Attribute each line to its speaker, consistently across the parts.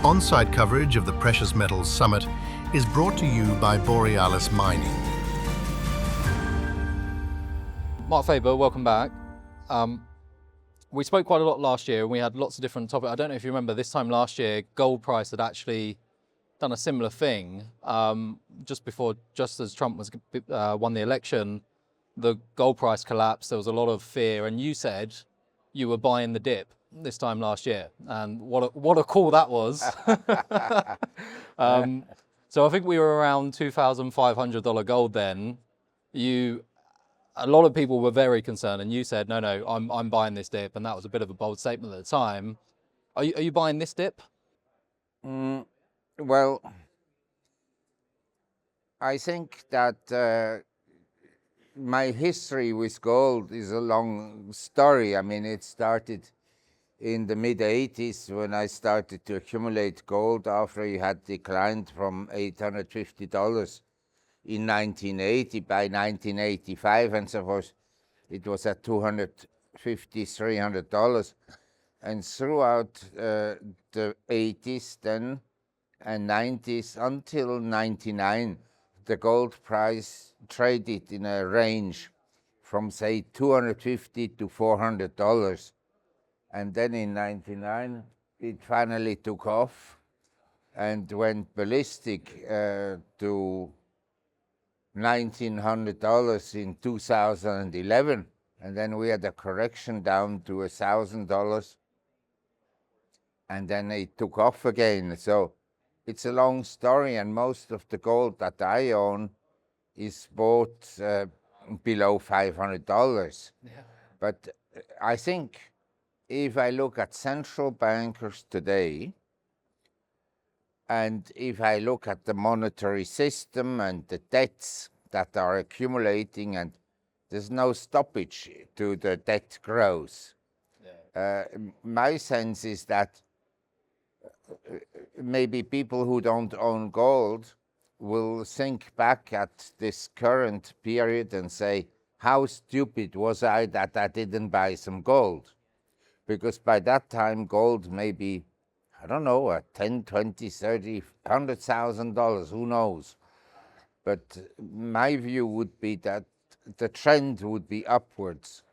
Speaker 1: On-site coverage of the Precious Metals Summit is brought to you by Borealis Mining.
Speaker 2: Marc Faber, welcome back. We spoke quite a lot last year and we had lots of different topics. I don't know if you remember, this time last year, gold price had actually done a similar thing. Just as Trump won the election, the gold price collapsed, there was a lot of fear, and you said you were buying the dip this time last year, and what a call that was. So I think we were around $2,500 gold then. A lot of people were very concerned, and you said, no, I'm buying this dip, and that was a bit of a bold statement at the time. Are you buying this dip?
Speaker 3: Well, I think that my history with gold is a long story. I mean, it started in the mid-'80s when I started to accumulate gold after it had declined from $850 in 1980. By 1985 and so forth, it was at $250, $300. And throughout the 80s then and 90s until 99, the gold price traded in a range from, say, $250 to $400. And then in 99, it finally took off and went ballistic to $1,900 in 2011. And then we had a correction down to $1,000. And then it took off again. So it's a long story, and most of the gold that I own is bought below $500.
Speaker 2: Yeah.
Speaker 3: But I think if I look at central bankers today, and if I look at the monetary system and the debts that are accumulating, and there's no stoppage to the debt growth, my sense is that maybe people who don't own gold will think back at this current period and say, how stupid was I that I didn't buy some gold? Because by that time, gold may be, I don't know, at $10, $20, $30, $100,000, who knows? But my view would be that the trend would be upwards.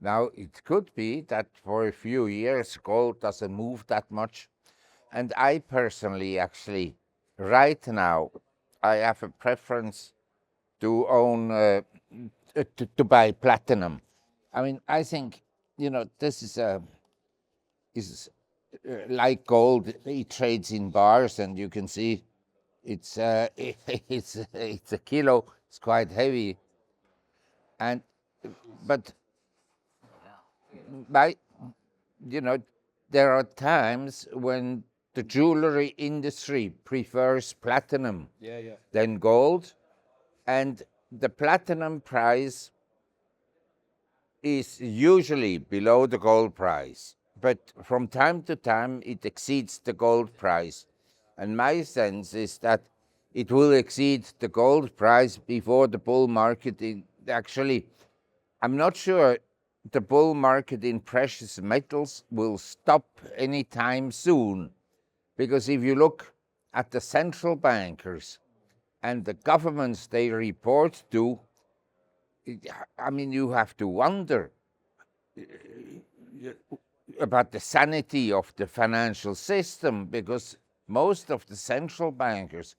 Speaker 3: Now, it could be that for a few years, gold doesn't move that much. And I personally, actually, right now, I have a preference to own, to buy platinum. I mean, I think, this is like gold. It trades in bars, and you can see it's it's a kilo. It's quite heavy, but there are times when the jewelry industry prefers platinum than gold, and the platinum price is usually below the gold price, but from time to time it exceeds the gold price. And my sense is that it will exceed the gold price before the bull market. Actually, I'm not sure the bull market in precious metals will stop anytime soon. Because if you look at the central bankers and the governments they report to, I mean, you have to wonder about the sanity of the financial system, because most of the central bankers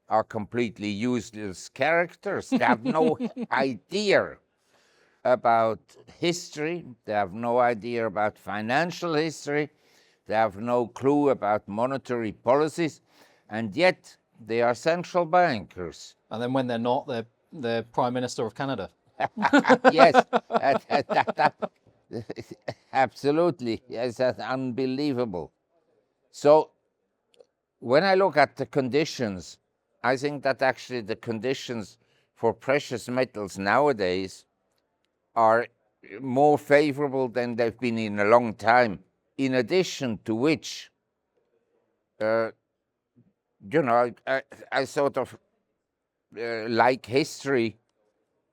Speaker 3: are completely useless characters. They have no idea about history. They have no idea about financial history. They have no clue about monetary policies, and yet they are central bankers.
Speaker 2: And then when they're not, they're Prime Minister of Canada.
Speaker 3: Yes, absolutely. Yes, that's unbelievable. So when I look at the conditions, I think that actually the conditions for precious metals nowadays are more favorable than they've been in a long time. In addition to which, I sort of like history,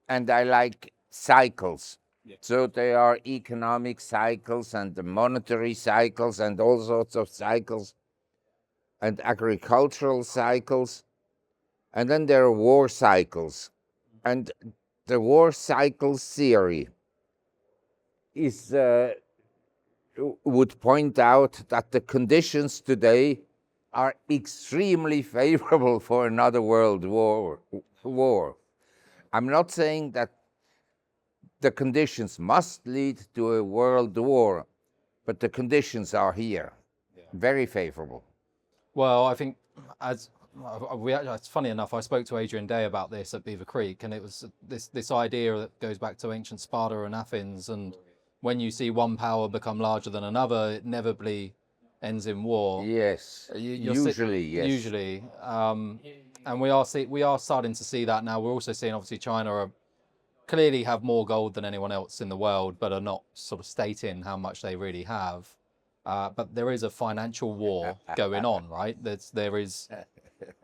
Speaker 3: and I like cycles. Yeah. So there are economic cycles and the monetary cycles and all sorts of cycles. and agricultural cycles, and then there are war cycles. And the war cycle theory is would point out that the conditions today are extremely favorable for another world war. I'm not saying that the conditions must lead to a world war, but the conditions are here, very favorable.
Speaker 2: Well, I think it's funny enough, I spoke to Adrian Day about this at Beaver Creek, and it was this idea that goes back to ancient Sparta and Athens, and when you see one power become larger than another, it inevitably ends in war.
Speaker 3: Yes, usually, yes.
Speaker 2: Usually, and we are starting to see that now. We're also seeing, obviously, China clearly have more gold than anyone else in the world, but are not sort of stating how much they really have. But there is a financial war going on, right? There is.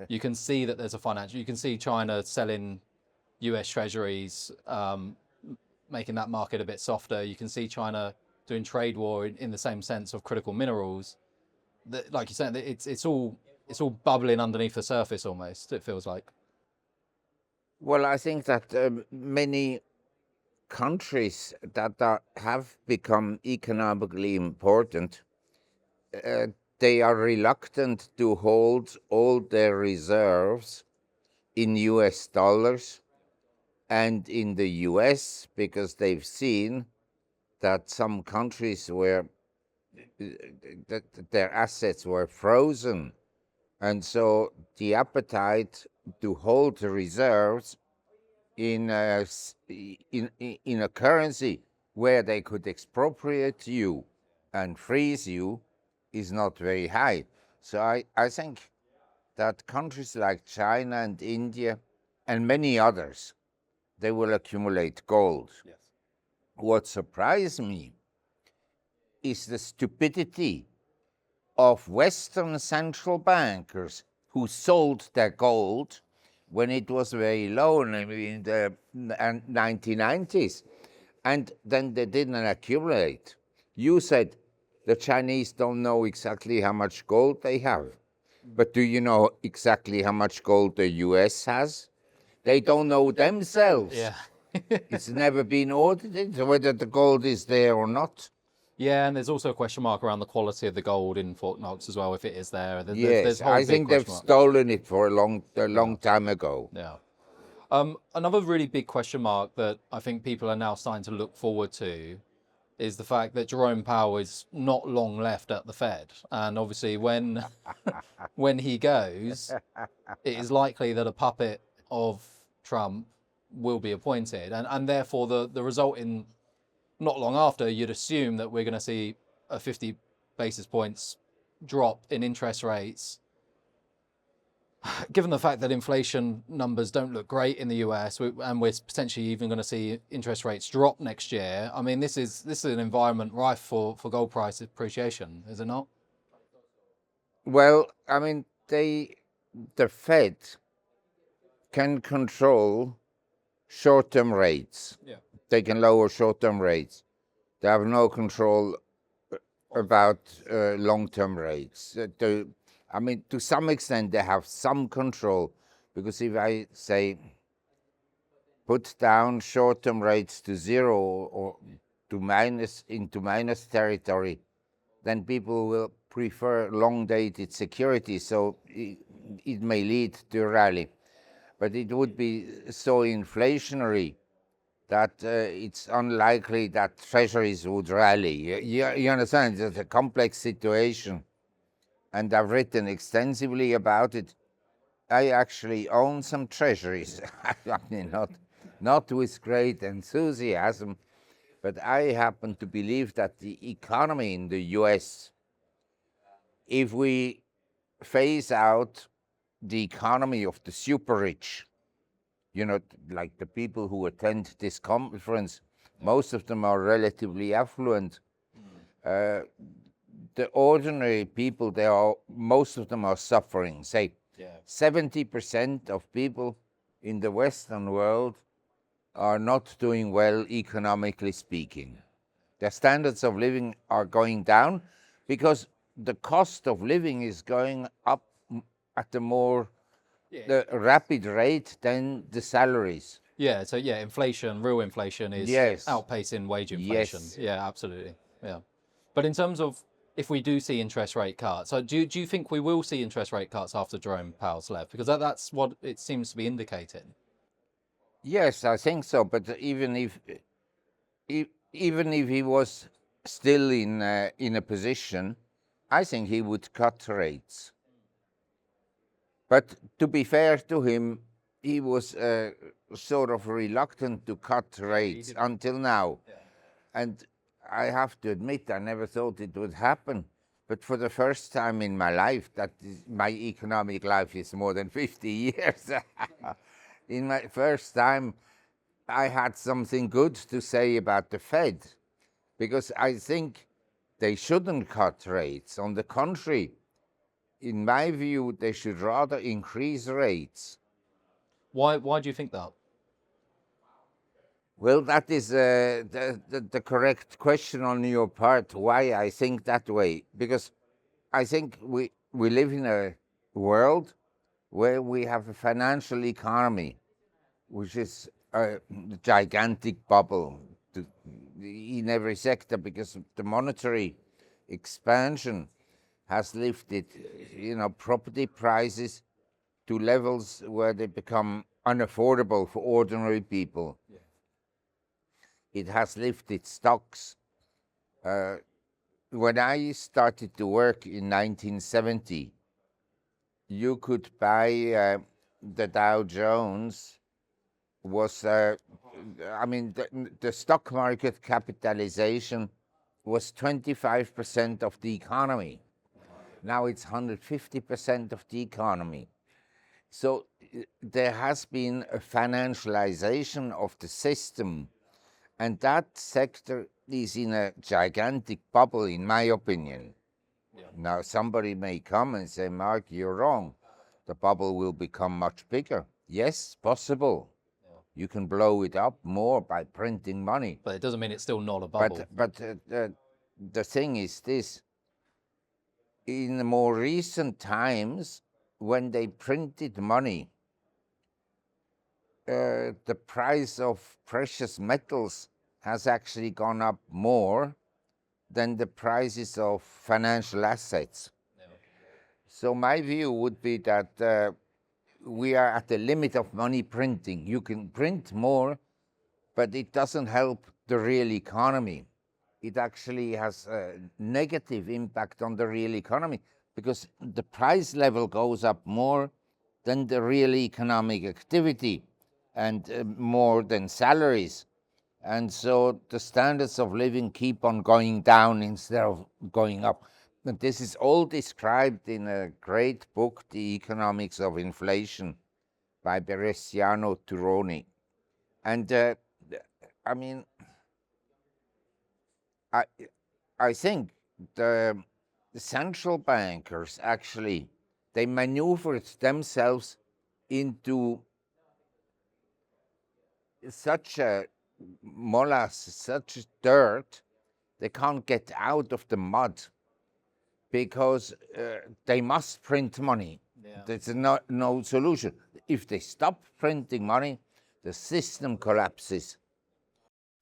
Speaker 2: You can see that there's a financial. You can see China selling U.S. treasuries, making that market a bit softer. You can see China doing trade war in the same sense of critical minerals. Like you said, it's all bubbling underneath the surface almost. It feels like.
Speaker 3: Well, I think that many countries that have become economically important, they are reluctant to hold all their reserves in US dollars and in the US because they've seen that some countries where their assets were frozen. And so the appetite to hold the reserves in a currency where they could expropriate you and freeze you is not very high. So I think that countries like China and India and many others, they will accumulate gold.
Speaker 2: Yes.
Speaker 3: What surprised me is the stupidity of Western central bankers who sold their gold when it was very low, maybe in the 1990s, and then they didn't accumulate. You said the Chinese don't know exactly how much gold they have, but do you know exactly how much gold the US has? They don't know themselves.
Speaker 2: Yeah.
Speaker 3: It's never been audited whether the gold is there or not.
Speaker 2: Yeah, and there's also a question mark around the quality of the gold in Fort Knox as well, if it is there.
Speaker 3: Yes,
Speaker 2: there's
Speaker 3: I think they've stolen it for a long time ago.
Speaker 2: Yeah. Another really big question mark that I think people are now starting to look forward to is the fact that Jerome Powell is not long left at the Fed. And obviously when he goes, it is likely that a puppet of Trump will be appointed. And therefore the result in not long after, you'd assume that we're going to see a 50 basis points drop in interest rates. Given the fact that inflation numbers don't look great in the US, and we're potentially even going to see interest rates drop next year, I mean, this is an environment rife for gold price appreciation, is it not?
Speaker 3: Well, I mean, the Fed can control short-term rates.
Speaker 2: Yeah.
Speaker 3: They can lower short-term rates. They have no control about long-term rates. I mean, to some extent, they have some control, because if I say put down short-term rates to zero or to into minus territory, then people will prefer long-dated securities, so it may lead to a rally. But it would be so inflationary that it's unlikely that treasuries would rally. You understand? It's a complex situation, and I've written extensively about it. I actually own some treasuries. I mean, not with great enthusiasm, but I happen to believe that the economy in the US, if we phase out the economy of the super rich, you know, like the people who attend this conference, most of them are relatively affluent. The ordinary people, most of them are suffering. Say, 70% of people in the Western world are not doing well economically speaking. Their standards of living are going down because the cost of living is going up at a more
Speaker 2: Yeah.
Speaker 3: rapid rate than the salaries.
Speaker 2: Yeah, so yeah, inflation, real inflation is
Speaker 3: Yes.
Speaker 2: outpacing wage inflation.
Speaker 3: Yes.
Speaker 2: Yeah, absolutely. Yeah. But in terms of if we do see interest rate cuts, so do you think we will see interest rate cuts after Jerome Powell's left? Because that's what it seems to be indicating.
Speaker 3: Yes, I think so. But even if he was still in a position, I think he would cut rates. But to be fair to him, he was sort of reluctant to cut rates until now.
Speaker 2: Yeah.
Speaker 3: And I have to admit, I never thought it would happen. But for the first time in my life, my economic life is more than 50 years. In my first time, I had something good to say about the Fed, because I think they shouldn't cut rates. On the contrary, in my view, they should rather increase rates.
Speaker 2: Why do you think that?
Speaker 3: Well, that is the correct question on your part, why I think that way. Because I think we live in a world where we have a financial economy, which is a gigantic bubble in every sector, because the monetary expansion has lifted, property prices to levels where they become unaffordable for ordinary people. Yeah. It has lifted stocks. When I started to work in 1970, you could buy the Dow Jones was, the stock market capitalization was 25% of the economy. Now it's 150% of the economy. So there has been a financialization of the system, and that sector is in a gigantic bubble, in my opinion. Yeah. Now, somebody may come and say, Mark, you're wrong. The bubble will become much bigger. Yes, possible. Yeah. You can blow it up more by printing money.
Speaker 2: But it doesn't mean it's still not a bubble.
Speaker 3: But the thing is this. In more recent times, when they printed money, the price of precious metals has actually gone up more than the prices of financial assets. Yeah. So my view would be that we are at the limit of money printing. You can print more, but it doesn't help the real economy. It actually has a negative impact on the real economy, because the price level goes up more than the real economic activity, and more than salaries. And so the standards of living keep on going down instead of going up. And this is all described in a great book, The Economics of Inflation, by Bresciano Turoni. And I think the central bankers actually, they maneuvered themselves into such a molasses, such dirt, they can't get out of the mud, because they must print money. Yeah. There's no solution. If they stop printing money, the system collapses.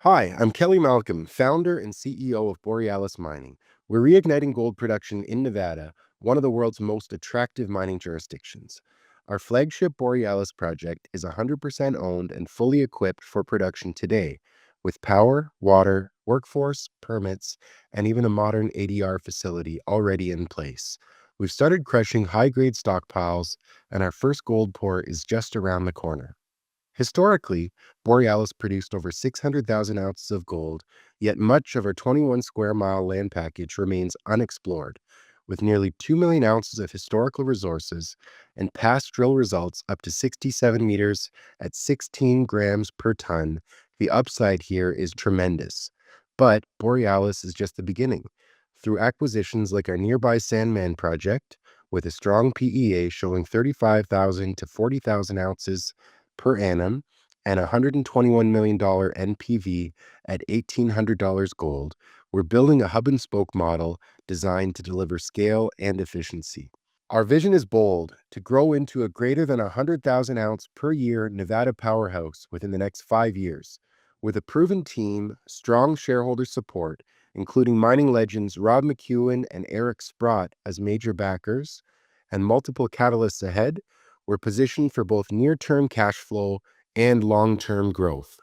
Speaker 4: Hi, I'm Kelly Malcolm, founder and CEO of Borealis Mining. We're reigniting gold production in Nevada, one of the world's most attractive mining jurisdictions. Our flagship Borealis project is 100% owned and fully equipped for production today, with power, water, workforce, permits, and even a modern ADR facility already in place. We've started crushing high-grade stockpiles, and our first gold pour is just around the corner. Historically, Borealis produced over 600,000 ounces of gold, yet much of our 21 square mile land package remains unexplored, with nearly 2 million ounces of historical resources and past drill results up to 67 meters at 16 grams per ton. The upside here is tremendous. But Borealis is just the beginning. Through acquisitions like our nearby Sandman project, with a strong PEA showing 35,000 to 40,000 ounces per annum and $121 million NPV at $1,800 gold, we're building a hub and spoke model designed to deliver scale and efficiency. Our vision is bold: to grow into a greater than 100,000 ounce per year Nevada powerhouse within the next 5 years. With a proven team, strong shareholder support, including mining legends Rob McEwen and Eric Sprott as major backers, and multiple catalysts ahead, we're positioned for both near-term cash flow and long-term growth.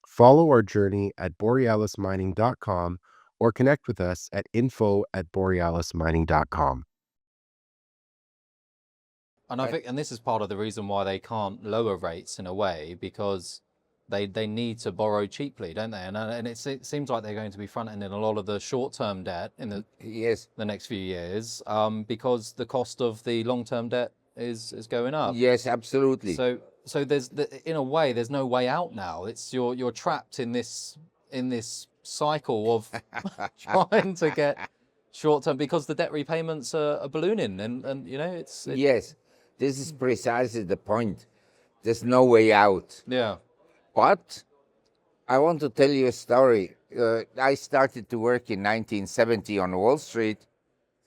Speaker 4: Follow our journey at borealismining.com or connect with us at info@borealismining.com.
Speaker 2: And I think, and this is part of the reason why they can't lower rates in a way, because they need to borrow cheaply, don't they? And it seems like they're going to be front-ending a lot of the short-term debt in the
Speaker 3: Yes,
Speaker 2: next few years, because the cost of the long-term debt is going up.
Speaker 3: yes, absolutely.
Speaker 2: So there's in a way there's no way out now. It's you're trapped in this cycle of trying to get short-term, because the debt repayments are ballooning, and you know
Speaker 3: Yes, this is precisely the point. There's no way out.
Speaker 2: yeah.
Speaker 3: But I want to tell you a story. I started to work in 1970 on Wall Street,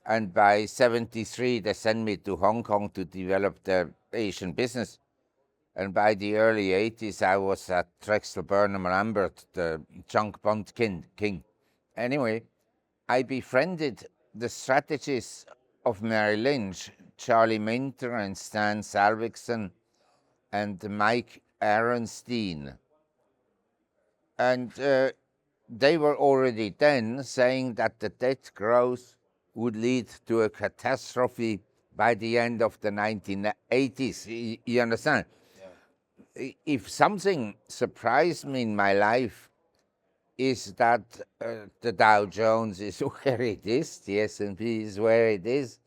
Speaker 3: and by 73 they sent me to Hong Kong to develop the Asian business. And by the early 80s I was at Drexel, Burnham, Lambert, the junk bond king. Anyway, I befriended the strategists of Merrill Lynch, Charlie Minter and Stan Salvigson and Mike Aronstein. And they were already then saying that the debt growth would lead to a catastrophe by the end of the 1980s. You understand? Yeah. If something surprised me in my life is that the Dow Jones is where it is, the S&P is where it is,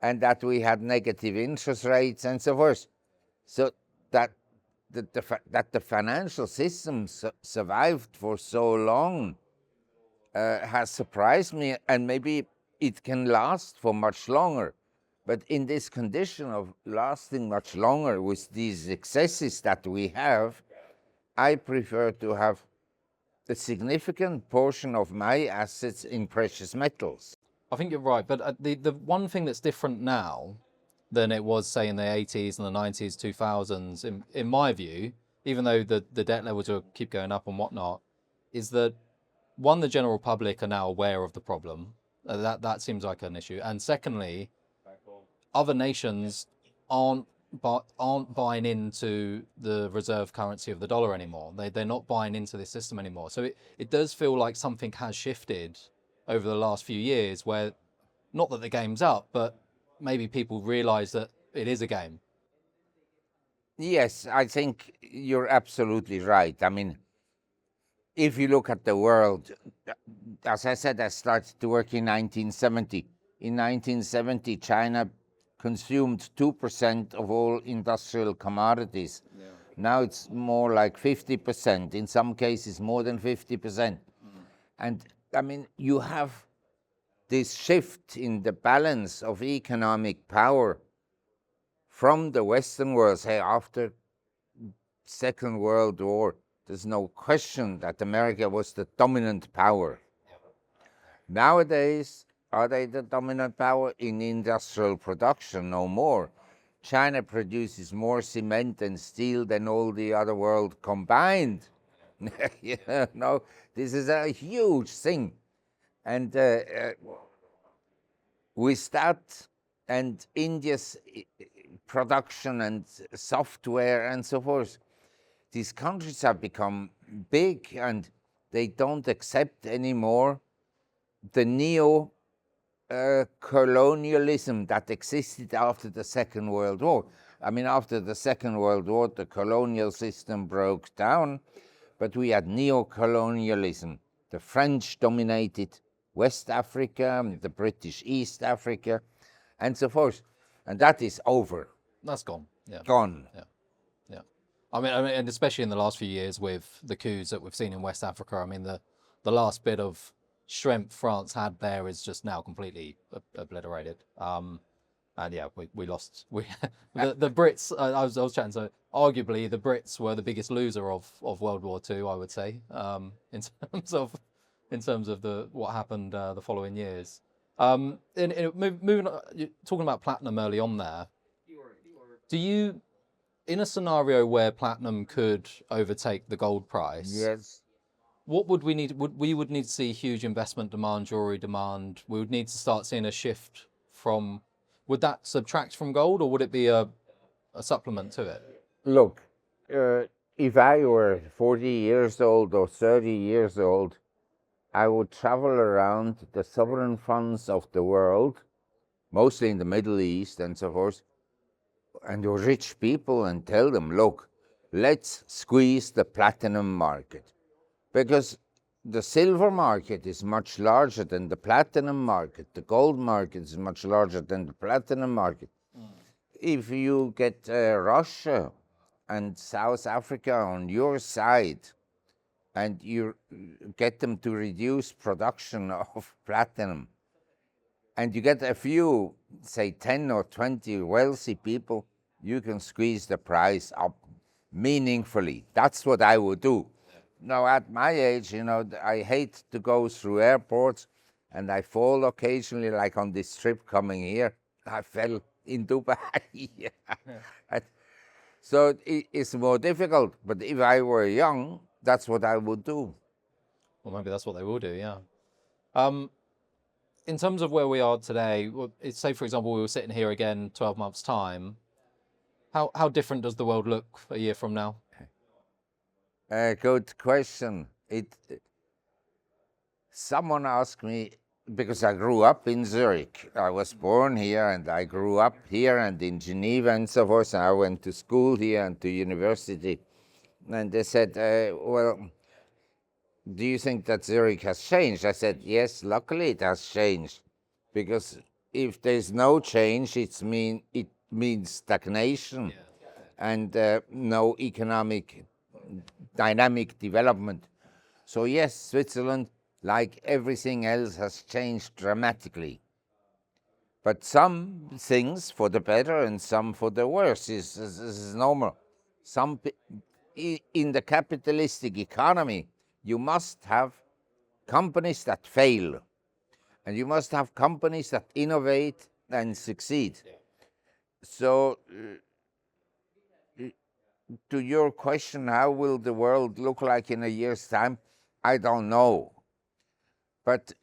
Speaker 3: and that we had negative interest rates and so forth. So that the financial system survived for so long has surprised me, and maybe it can last for much longer. But in this condition of lasting much longer with these excesses that we have, I prefer to have a significant portion of my assets in precious metals.
Speaker 2: I think you're right, but the one thing that's different now than it was, say, in the 80s and the 90s, 2000s, in my view, even though the debt levels will keep going up and whatnot, is that, one, the general public are now aware of the problem. That seems like an issue. And secondly, other nations aren't buying into the reserve currency of the dollar anymore. They're not buying into this system anymore. So it does feel like something has shifted over the last few years, where, not that the game's up, but maybe people realize that it is a game.
Speaker 3: Yes, I think you're absolutely right. I mean, if you look at the world, as I said, I started to work in 1970. In 1970, China consumed 2% of all industrial commodities. Yeah. Now it's more like 50%, in some cases more than 50%. And I mean, you have this shift in the balance of economic power from the Western world. Say, after Second World War, there's no question that America was the dominant power. Nowadays, are they the dominant power in industrial production? No more. China produces more cement and steel than all the other world combined. You know, this is a huge thing. And with that, and India's production and software and so forth, these countries have become big, and they don't accept anymore the neo-colonialism that existed after the Second World War. I mean, after the Second World War, the colonial system broke down, but we had neo-colonialism. The French dominated West Africa, the British East Africa, and so forth. And that is over.
Speaker 2: That's gone. Yeah.
Speaker 3: Gone.
Speaker 2: Yeah. Yeah. I mean, and especially in the last few years with the coups that we've seen in West Africa, I mean, the last bit of strength France had there is just now completely obliterated. And yeah, we lost. The Brits. I was chatting. So arguably, the Brits were the biggest loser of World War II. I would say, in terms of what happened the following years. Moving on, you're talking about platinum early on there. Do you, in a scenario where platinum could overtake the gold price,
Speaker 3: Yes.
Speaker 2: what would we need? We would need to see huge investment demand, jewelry demand. We would need to start seeing a shift from. Would that subtract from gold, or would it be a supplement to it?
Speaker 3: Look, if I were 40 years old or 30 years old, I would travel around the sovereign funds of the world, mostly in the Middle East and so forth, and the rich people, and tell them, look, let's squeeze the platinum market. Because the silver market is much larger than the platinum market. The gold market is much larger than the platinum market. If you get Russia and South Africa on your side, and you get them to reduce production of platinum, and you get a few, say 10 or 20 wealthy people, you can squeeze the price up meaningfully. That's what I would do. Now, at my age, you know, I hate to go through airports, and I fall occasionally, like on this trip coming here. I fell in Dubai. So it's more difficult, but if I were young, that's what I would do.
Speaker 2: Well, maybe that's what they will do, yeah. In terms of where we are today, say, for example, we were sitting here again 12 months' time, how different does the world look a year from now?
Speaker 3: Good question. Someone asked me, because I grew up in Zurich. I was born here, and I grew up here and in Geneva and so forth. And I went to school here and to university. And they said, well, do you think that Zurich has changed? I said, yes, luckily it has changed. Because if there's no change, it means stagnation and no economic dynamic development. So yes, Switzerland, like everything else, has changed dramatically. But some things for the better and some for the worse is normal. In the capitalistic economy, you must have companies that fail, and you must have companies that innovate and succeed. So to your question, how will the world look like in a year's time? I don't know. But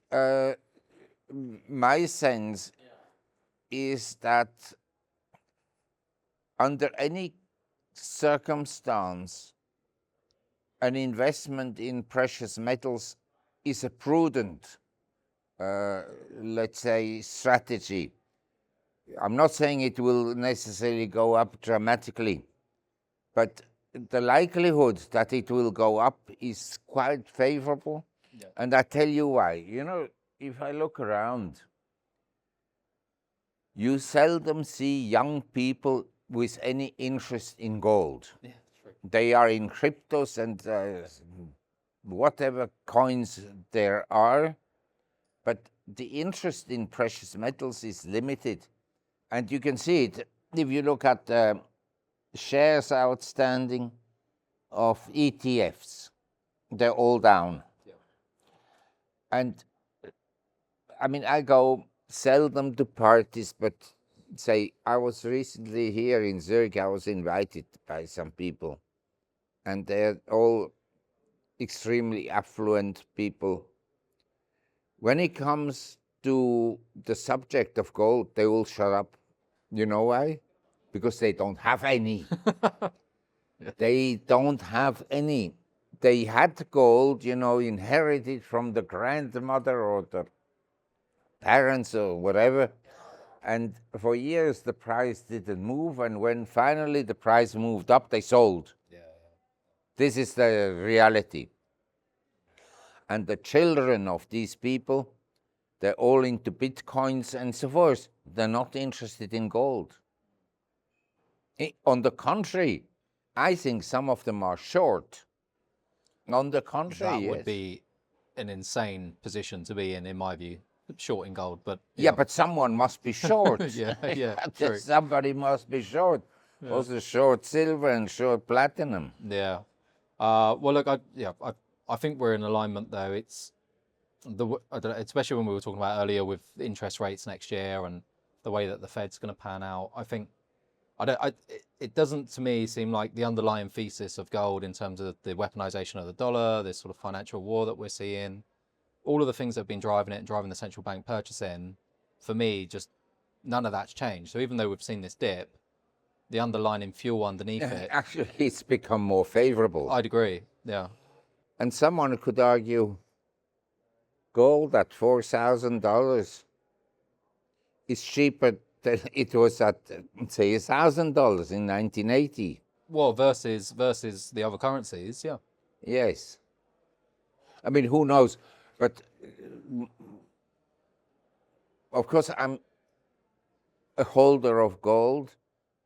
Speaker 3: my sense is that under any circumstance, an investment in precious metals is a prudent, let's say, strategy. I'm not saying it will necessarily go up dramatically, but the likelihood that it will go up is quite favorable. Yeah. And I tell you why. You know, if I look around, you seldom see young people with any interest in gold. Yeah, true. They are in cryptos and whatever coins there are, but the interest in precious metals is limited. And you can see it if you look at shares outstanding of ETFs. They're all down. Yeah. And I mean, I go seldom to parties, but say I was recently here in Zurich. I was invited by some people, and they're all extremely affluent people. When it comes to the subject of gold, they all shut up. You know why? Because they don't have any. Yeah. They don't have any. They had gold, you know, inherited from the grandmother or the parents or whatever. And for years, the price didn't move. And when finally the price moved up, they sold. Yeah. This is the reality. And the children of these people, they're all into bitcoins and so forth. They're not interested in gold. On the contrary, I think some of them are short. On the contrary,
Speaker 2: that would be an insane position to be in my view, short in gold. But
Speaker 3: yeah, but someone must be short.
Speaker 2: yeah, true.
Speaker 3: Somebody must be short. Yeah. Also short silver and short platinum.
Speaker 2: Yeah. Well, look, I think we're in alignment though. It's I don't know, especially when we were talking about earlier with interest rates next year and the way that the Fed's going to pan out, I think it doesn't to me seem like the underlying thesis of gold in terms of the weaponization of the dollar, this sort of financial war that we're seeing, all of the things that have been driving it and driving the central bank purchasing, for me, just none of that's changed. So even though we've seen this dip, the underlying fuel underneath it,
Speaker 3: Actually, it's become more favorable.
Speaker 2: I'd agree. Yeah.
Speaker 3: And someone could argue gold at $4,000 is cheaper than it was at, say, $1,000 in 1980.
Speaker 2: Well, versus the other currencies, yeah.
Speaker 3: Yes. I mean, who knows? But of course, I'm a holder of gold,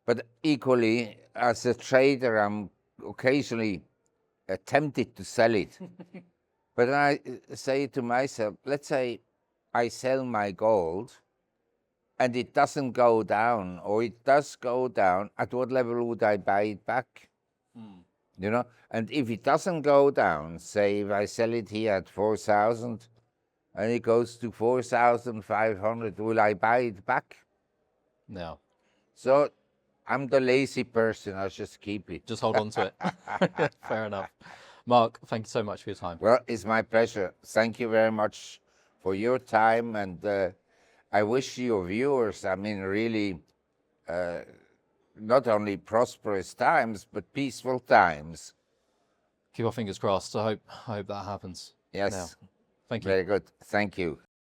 Speaker 3: but equally, as a trader, I'm occasionally tempted to sell it. But I say to myself, let's say I sell my gold and it doesn't go down, or it does go down, at what level would I buy it back? You know, and if it doesn't go down, say if I sell it here at 4,000 and it goes to 4,500, will I buy it back?
Speaker 2: No.
Speaker 3: So I'm the lazy person, I just keep it.
Speaker 2: Just hold on to it. Fair enough. Mark, thank you so much for your time.
Speaker 3: Well, it's my pleasure. Thank you very much for your time, and I wish your viewers, I mean, really, not only prosperous times, but peaceful times.
Speaker 2: Keep our fingers crossed. I hope that happens.
Speaker 3: Yes.
Speaker 2: Yeah. Thank you.
Speaker 3: Very good. Thank you.